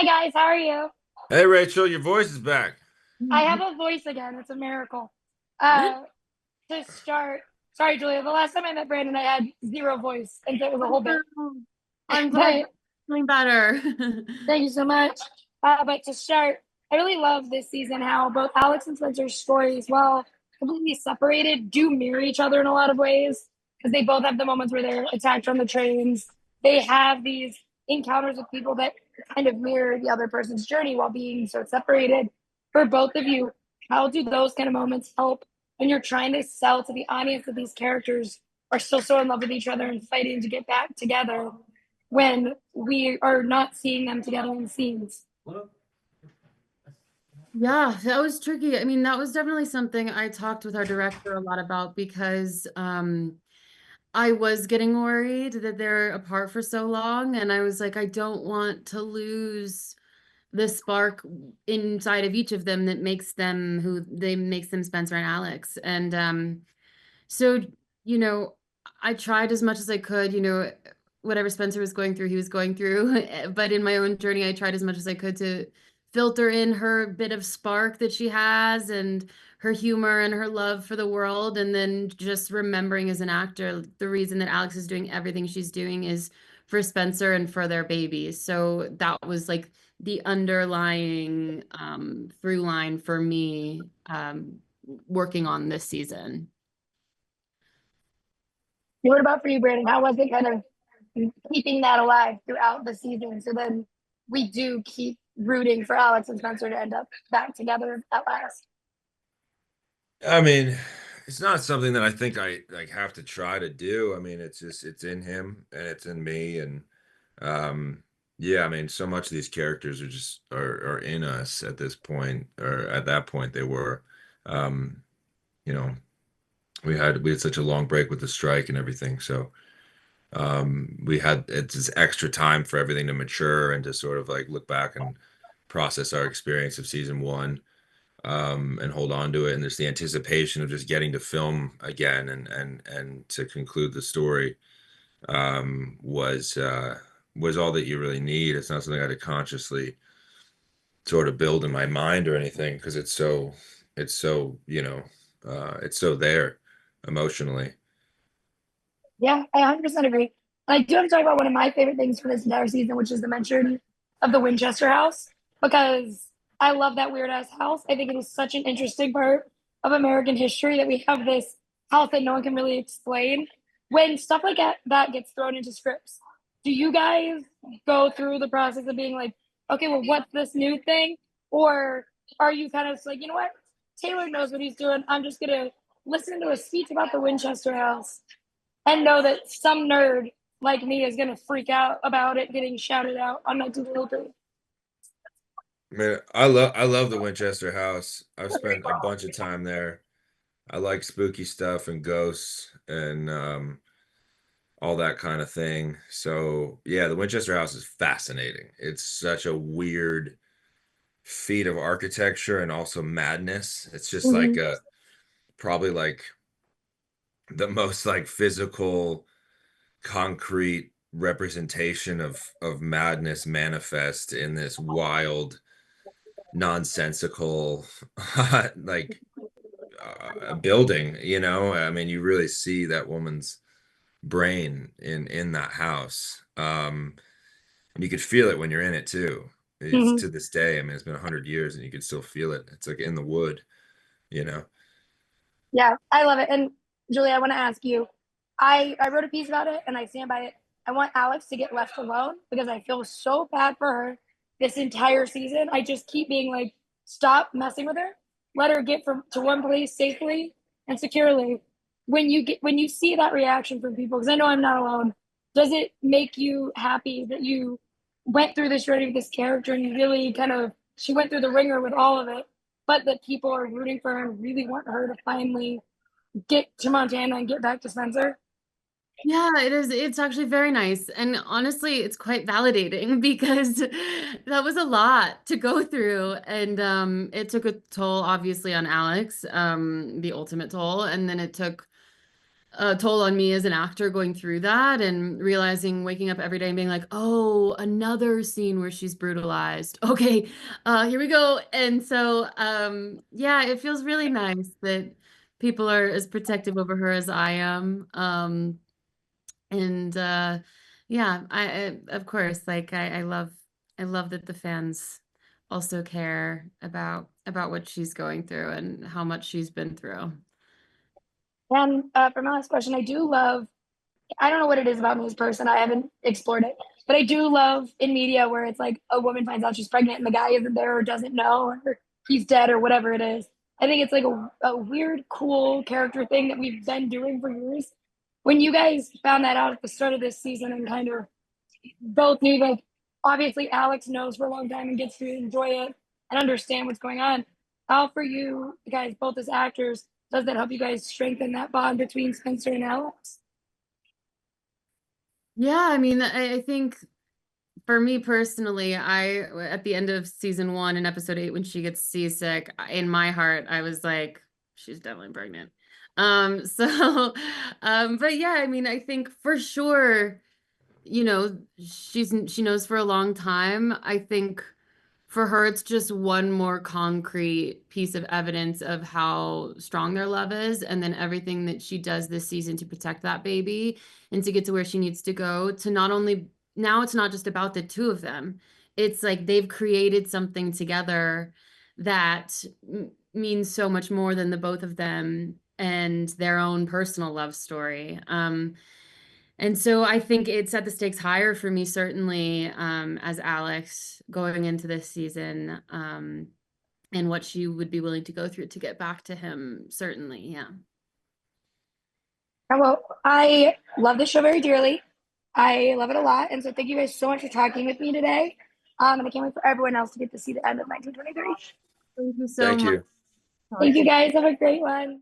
Hi guys, how are you? Hey Rachel, your voice is back. I have a voice again. It's a miracle. Uh, to start, sorry, Julia. The last time I met Brandon, I had zero voice, and so it was a whole bit. I'm glad But you're feeling better. thank you so much. But to start, I really love this season how both Alex and Spencer's stories, while completely separated, do mirror each other in a lot of ways because they both have the moments where they're attacked on the trains. They have these encounters with people that kind of mirror the other person's journey while being so separated. For both of you, how do those kind of moments help when you're trying to sell to the audience that these characters are still so in love with each other and fighting to get back together when we are not seeing them together in scenes? Yeah, that was tricky. I mean, that was definitely something I talked with our director a lot about because I was getting worried that they're apart for so long, and I was like, I don't want to lose the spark inside of each of them that makes them who they makes them Spencer and Alex. And so, you know, I tried as much as I could, whatever Spencer was going through, he was going through. But in my own journey, I tried as much as I could to filter in her bit of spark that she has and her humor and her love for the world. And then just remembering as an actor, the reason that Alex is doing everything she's doing is for Spencer and for their baby. So that was like the underlying through line for me working on this season. What about for you, Brandon? How was it kind of keeping that alive throughout the season? So then we do keep rooting for Alex and Spencer to end up back together at last. I mean, it's not something that I think I like have to try to do. I mean, it's in him and it's in me and um yeah, I mean, so much of these characters are in us at this point or at that point they were. Um, you know, we had such a long break with the strike and everything. So we had it's this extra time for everything to mature and to sort of like look back and process our experience of season one, and hold on to it. And there's the anticipation of just getting to film again and to conclude the story, was all that you really need. It's not something I had to consciously sort of build in my mind or anything because it's so it's so there emotionally. Yeah, I 100% agree. And I do have to talk about one of my favorite things from this entire season, which is the mention of the Winchester house, because I love that weird ass house. I think it is such an interesting part of American history that we have this house that no one can really explain. When stuff like that gets thrown into scripts, do you guys go through the process of being like, okay, well, what's this new thing? Or are you kind of just like, you know what? Taylor knows what he's doing. I'm just going to listen to a speech about the Winchester house and know that some nerd like me is going to freak out about it getting shouted out on my delivery. Man, I love the Winchester house. I've spent a bunch of time there. I like spooky stuff and ghosts and all that kind of thing. So yeah, the Winchester house is fascinating. It's such a weird feat of architecture and also madness. It's just like Mm-hmm. a probably like the most like physical, concrete representation of madness manifest in this wild, nonsensical like building, you know? I mean, you really see that woman's brain in that house. And you could feel it when you're in it too. It's Mm-hmm. to this day. I mean, it's been 100 years, and you can still feel it. It's like in the wood, you know. Yeah, I love it. And Julie, I want to ask you, I wrote a piece about it and I stand by it. I want Alex to get left alone because I feel so bad for her this entire season. I just keep being like, stop messing with her. Let her get from to one place safely and securely. When you see that reaction from people, because I know I'm not alone, does it make you happy that you went through this journey with this character and you really kind of she went through the ringer with all of it, but that people are rooting for her and really want her to finally get to Montana and get back to Spencer? Yeah, it is. It's actually very nice. And honestly, it's quite validating because that was a lot to go through. And it took a toll, obviously, on Alex, the ultimate toll. And then it took toll on me as an actor going through that and realizing waking up every day and being like, oh, another scene where she's brutalized. Okay, here we go. And so, yeah, it feels really nice that people are as protective over her as I am. And yeah, of course, like I love that the fans also care about what she's going through and how much she's been through. And for my last question, I do love, I don't know what it is about me as a person. I haven't explored it, but I do love in media where it's like a woman finds out she's pregnant and the guy isn't there or doesn't know or he's dead or whatever it is. I think it's like a weird, cool character thing that we've been doing for years. When you guys found that out at the start of this season and kind of both knew, like, obviously Alex knows for a long time and gets to enjoy it and understand what's going on. How for you guys, both as actors, does that help you guys strengthen that bond between Spencer and Alex? Yeah, I mean, I think for me personally, I at the end of season one in episode 8 when she gets seasick, in my heart, I was like, she's definitely pregnant. So but yeah, I mean, I think for sure, she knows for a long time. I think for her, it's just one more concrete piece of evidence of how strong their love is, and then everything that she does this season to protect that baby and to get to where she needs to go. To not only now, it's not just about the two of them. It's like they've created something together that means so much more than the both of them and their own personal love story. And so I think it set the stakes higher for me, certainly, as Alex going into this season, and what she would be willing to go through to get back to him, certainly. Yeah. Well, I love this show very dearly. I love it a lot. And so thank you guys so much for talking with me today. And I can't wait for everyone else to get to see the end of 1923. Thank you so Thank much. you. Thank you guys. Have a great one.